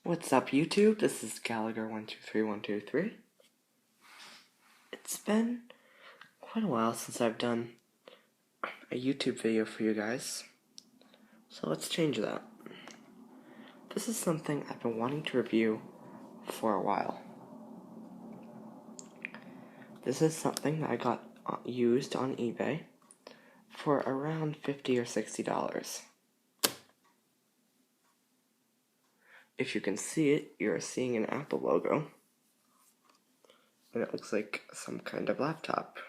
What's up, YouTube? This is Gallagher123123. It's been quite a while since I've done a YouTube video for you guys, so let's change that. This is something I've been wanting to review for a while. This is something that I got used on eBay for around $50 or $60. If you can see it, you're seeing an Apple logo, and it looks like some kind of laptop.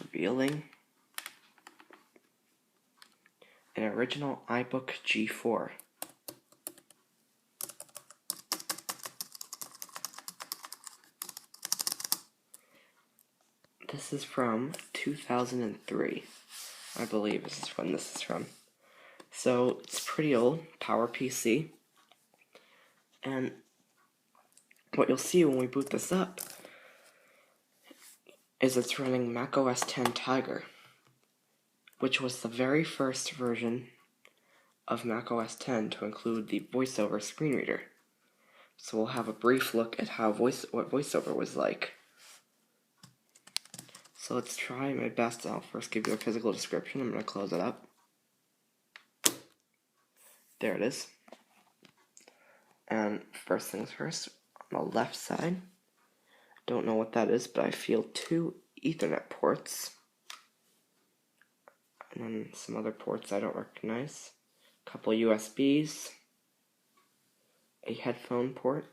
Revealing an original iBook G4. This is from 2003. I believe this is when this is from. So it's pretty old, PowerPC. And what you'll see when we boot this up is it's running macOS 10 Tiger, which was the very first version of macOS 10 to include the VoiceOver screen reader. So we'll have a brief look at how what VoiceOver was like. So let's try my best. I'll first give you a physical description. I'm going to close it up. There it is. And first things first, on the left side, don't know what that is, but I feel 2 Ethernet ports. And then some other ports I don't recognize. A couple USBs. A headphone port.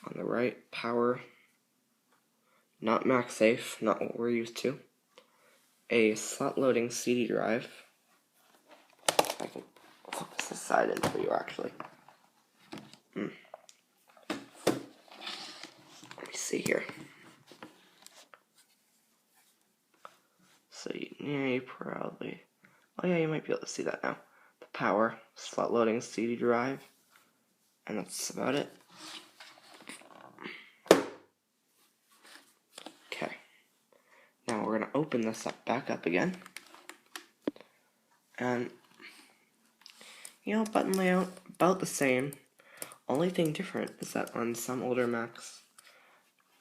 On the right, power. Not MagSafe, not what we're used to. A slot loading CD drive. I can focus this side in for you actually. Let me see here. So you probably, oh yeah, you might be able to see that now. The power, slot loading CD drive, and that's about it. Okay. Now we're gonna open this up back up again. And button layout about the same. Only thing different is that on some older Macs,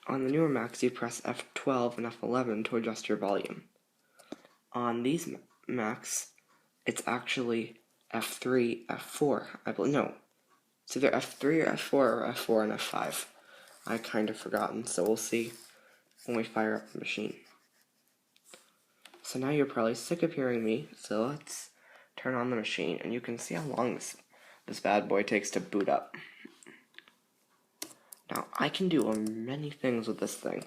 on the newer Macs, you press F12 and F11 to adjust your volume. On these Macs, it's actually F3, F4. I believe, no, it's either F3 or F4 or F4 and F5. I kind of forgotten, so we'll see when we fire up the machine. So now you're probably sick of hearing me, so let's turn on the machine, and you can see how long this bad boy takes to boot up. Now, I can do many things with this thing,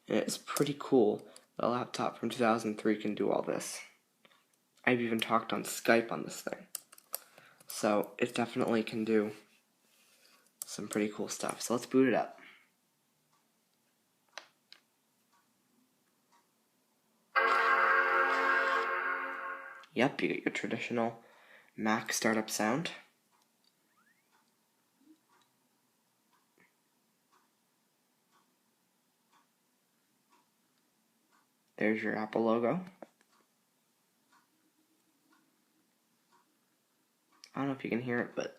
and it's pretty cool that a laptop from 2003 can do all this. I've even talked on Skype on this thing. So, it definitely can do some pretty cool stuff. So let's boot it up. Yep, you get your traditional Mac startup sound. There's your Apple logo. I don't know if you can hear it, but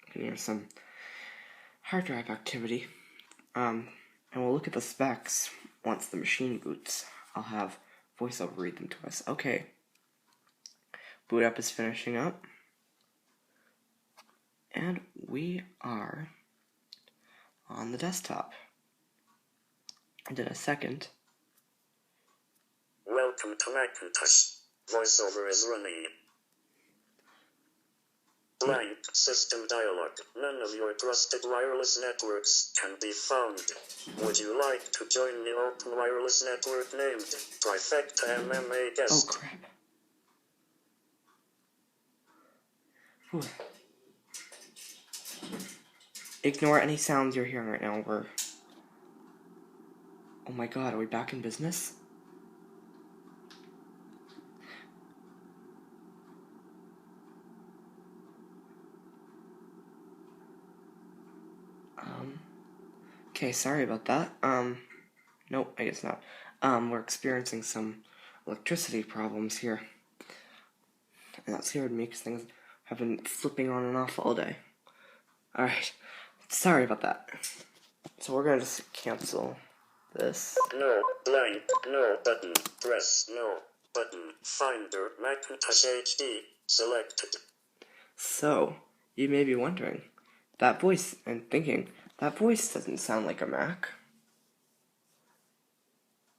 you can hear some hard drive activity. And we'll look at the specs once the machine boots. I'll have VoiceOver read them to us. Okay. Boot up is finishing up. And we are on the desktop. And in a second. Welcome to Macintosh. VoiceOver is running. Blank system dialog. None of your trusted wireless networks can be found. Would you like to join the open wireless network named Trifecta MMA Guest? Oh crap. Whew. Ignore any sounds you're hearing right now. Oh my god, are we back in business? Okay, sorry about that. Nope, I guess not. We're experiencing some electricity problems here. And that scared me because things have been flipping on and off all day. Alright, sorry about that. So we're gonna just cancel this. No, blank, no button, press no button, Finder, Macintosh HD, selected. So, you may be wondering, that voice, and thinking, that voice doesn't sound like a Mac.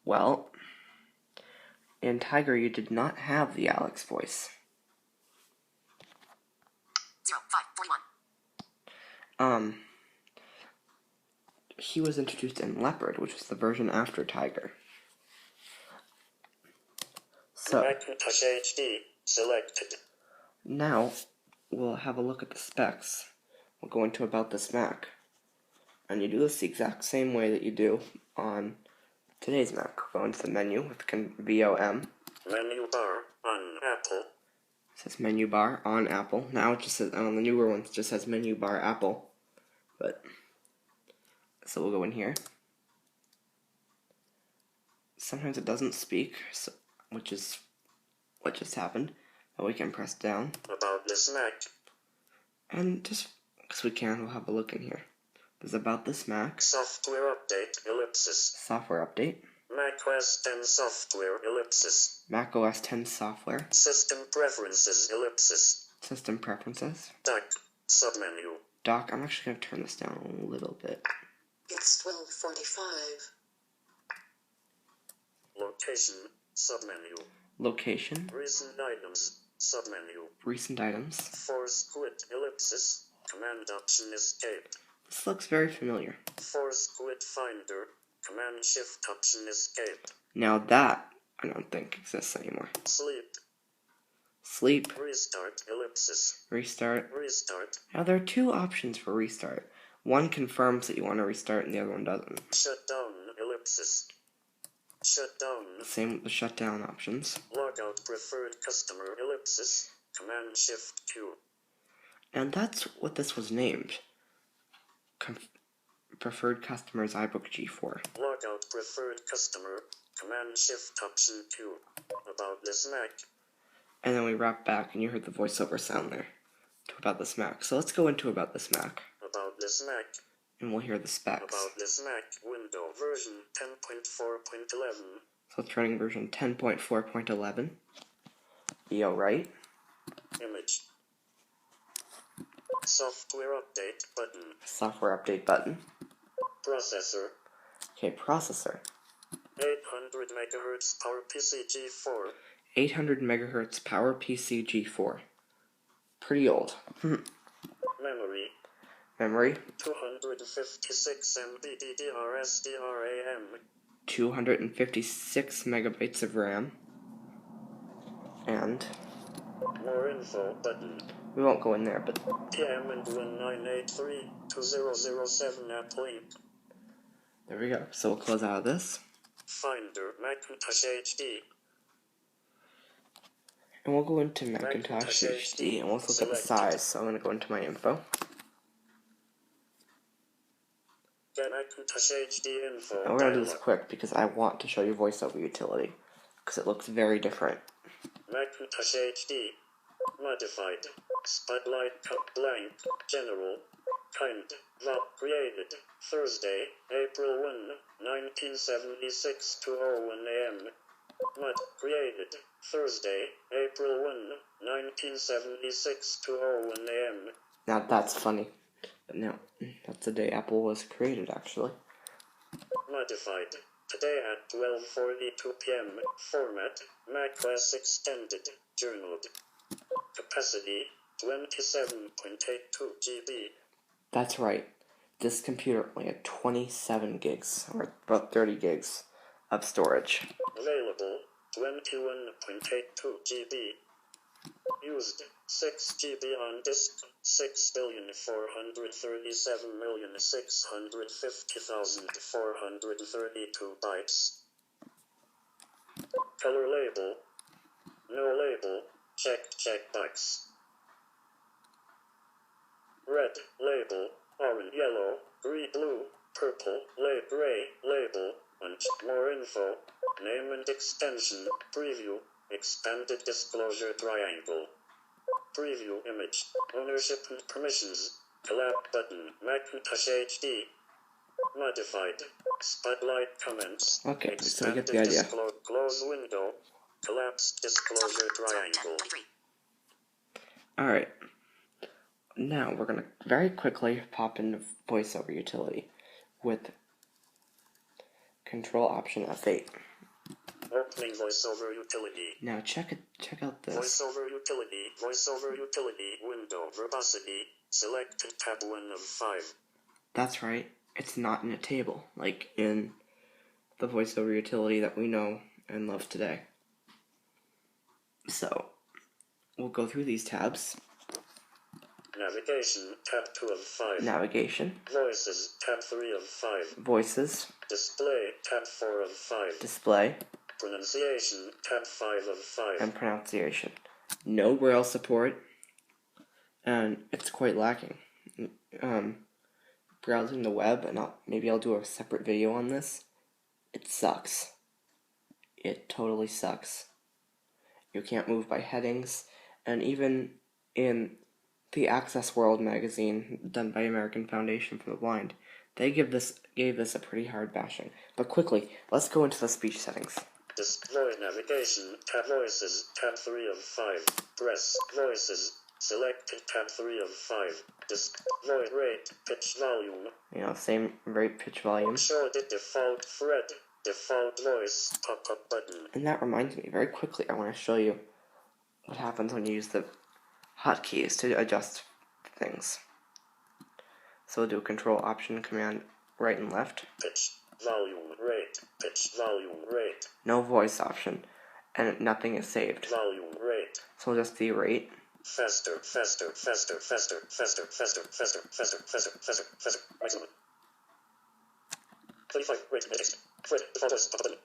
Well, in Tiger, you did not have the Alex voice. 0541. He was introduced in Leopard, which was the version after Tiger. So, Macintosh HD, selected. now, we'll have a look at the specs. We'll go into About This Mac. And you do this the exact same way that you do on today's Mac. Go into the menu with VOM. Menu bar on Apple. It says menu bar on Apple. Now it just says, on the newer ones, it just says menu bar Apple. So we'll go in here. Sometimes it doesn't speak, so, which is what just happened. But we can press down. About This Mac. And just because we can, we'll have a look in here. There's About This Mac. Software update, ellipsis. Software update. Mac OS 10 software, ellipsis. Mac OS 10 software. System preferences, ellipsis. System preferences. Dock, submenu. Dock, I'm actually going to turn this down a little bit. It's 12:45. Location, submenu. Location. Recent items, submenu. Recent items. Force quit, ellipsis. Command option escape. This looks very familiar. Force quit finder. Command shift option escape. Now that, I don't think exists anymore. Sleep. Sleep. Restart, ellipsis. Restart. Restart. Now there are two options for restart. One confirms that you want to restart and the other one doesn't. Shut down, ellipsis. Shut down. Same with the shutdown options. Logout preferred customer, ellipsis. Command shift Q. And that's what this was named. Preferred customers iBook G4. Logout preferred customer. Command shift option Q. About This Mac. And then we wrap back and you heard the voiceover sound there to About This Mac. So let's go into About This Mac. About This Mac. And we'll hear the specs. About This Mac. Window version 10.4.11. So it's running version 10.4.11. VO right. Image. Software update button. Software update button. Processor. Okay, processor. 800 MHz PowerPC G4. 800 megahertz PowerPC G4. Pretty old. Memory. Memory. 256 MB DDR/SDRAM. 256 megabytes of RAM. And More info button. we won't go in there, but PM and 1983-2007 app link. there we go. So we'll close out of this. Finder Macintosh HD. And we'll go into Macintosh HD and we'll look at the size. So I'm going to go into my info. Get Macintosh HD info. And we're going to do this quick because I want to show you Voiceover Utility. Because it looks very different. Macintosh HD. Modified. Spotlight cut blank. General. Kind. Vop created. Thursday, April 1, 1976 to 01 a.m. Mod created. Thursday, April 1, 1976 to 01 a.m. Now that's funny. But no, that's the day Apple was created, actually. Modified. Today at 12:42 p.m. Format. macOS Extended. Journaled. Capacity 27.82 GB. That's right. This computer only had 27 gigs, or about 30 gigs, of storage. Available 21.82 GB. Used 6 GB on disk, 6,437,650,432 bytes. Color label. No label. Checkbox. Red label. Orange, yellow, green, blue, purple gray, label, and more info, name and extension, preview, expanded disclosure triangle. Preview image, ownership and permissions, collab button, Macintosh HD, modified, spotlight comments, Okay, so we get the expanded idea. close window, collapsed disclosure triangle. Alright, now we're going to very quickly pop into Voiceover Utility with Control Option F8. Opening Voiceover Utility. Now check out this. Voiceover Utility, window, verbosity, select tab 1 of 5. That's right, it's not in a table, like in the Voiceover Utility that we know and love today. So, we'll go through these tabs. Navigation, tab 2 of 5. Navigation. Voices, tab 3 of 5. Voices. Display, tab 4 of 5. Display. Pronunciation, tab 5 of 5. And pronunciation. No Braille support, and it's quite lacking. Browsing the web, and maybe I'll do a separate video on this. It sucks. It totally sucks. You can't move by headings, and even in the Access World magazine done by American Foundation for the Blind, they gave this a pretty hard bashing. But quickly, let's go into the speech settings. Display navigation, tab voices, tab 3 of 5. Press voices, select tab 3 of 5. Voice rate, pitch volume. Same rate, pitch, volume. Show the default thread, default voice, pop-up button. And that reminds me, very quickly, I want to show you what happens when you use the hotkeys to adjust things. So we'll do Control Option Command right and left. Pitch, volume, rate, pitch, volume, rate. No voice option, and nothing is saved. Volume, rate. So we'll just do rate. Faster. Maximum. 35, rate, text. Fred, default voice, pop-up button.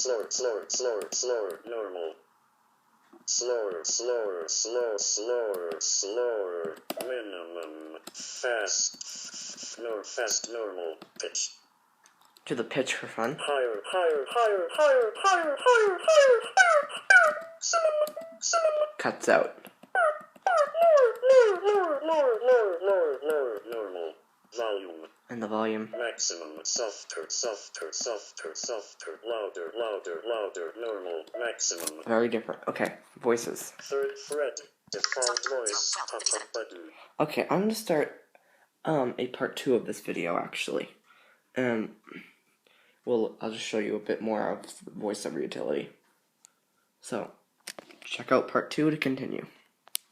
Slower, normal. Slower, minimum, fast, normal, pitch. Do the pitch for fun. Higher. Cuts out. Lower, normal, volume. And the volume. Maximum, softer, louder, normal, maximum. Very different. Okay, voices. Third fret, default voice, pop-up button. Okay, I'm going to start a part 2 of this video, actually. I'll just show you a bit more of Voiceover Utility. So, check out part 2 to continue.